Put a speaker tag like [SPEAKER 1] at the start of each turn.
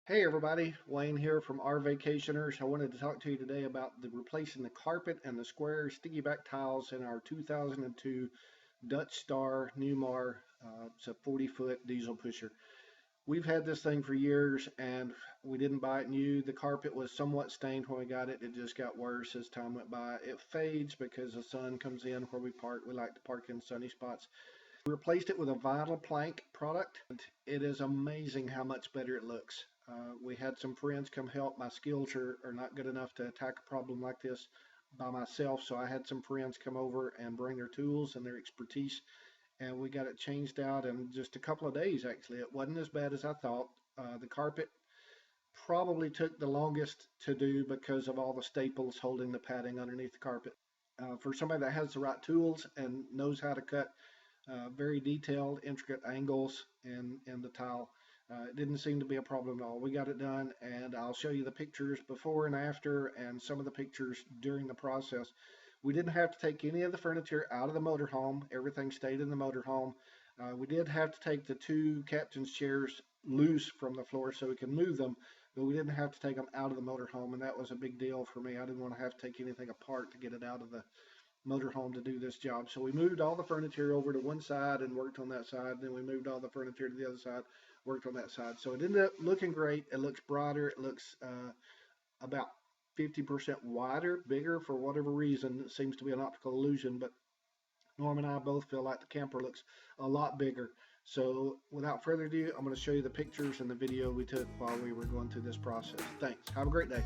[SPEAKER 1] Hey everybody, Wayne here from RVacationers. I wanted to talk to you today about replacing the carpet and the square sticky back tiles in our 2002 Dutch Star Newmar. It's a 40-foot diesel pusher. We've had this thing for years and we didn't buy it new. The carpet was somewhat stained when we got it. It just got worse as time went by. It fades because the sun comes in where we park. We like to park in sunny spots. We replaced it with a vinyl plank product, and it is amazing how much better it looks. We had some friends come help. My skills are not good enough to attack a problem like this by myself, so I had some friends come over and bring their tools and their expertise, and we got it changed out in just a couple of days. Actually, it wasn't as bad as I thought. The carpet probably took the longest to do because of all the staples holding the padding underneath the carpet. For somebody that has the right tools and knows how to cut very detailed, intricate angles in the tile. It didn't seem to be a problem at all. We got it done, and I'll show you the pictures before and after and some of the pictures during the process. We didn't have to take any of the furniture out of the motorhome. Everything stayed in the motorhome. We did have to take the two captain's chairs loose from the floor so we could move them, but we didn't have to take them out of the motorhome, and that was a big deal for me. I didn't want to have to take anything apart to get it out of the motorhome to do this job. So we moved all the furniture over to one side and worked on that side. Then we moved all the furniture to the other side, worked on that side. So it ended up looking great. It looks brighter. It looks about 50% wider, bigger for whatever reason. It seems to be an optical illusion, but Norm and I both feel like the camper looks a lot bigger. So without further ado, I'm going to show you the pictures and the video we took while we were going through this process. Thanks. Have a great day.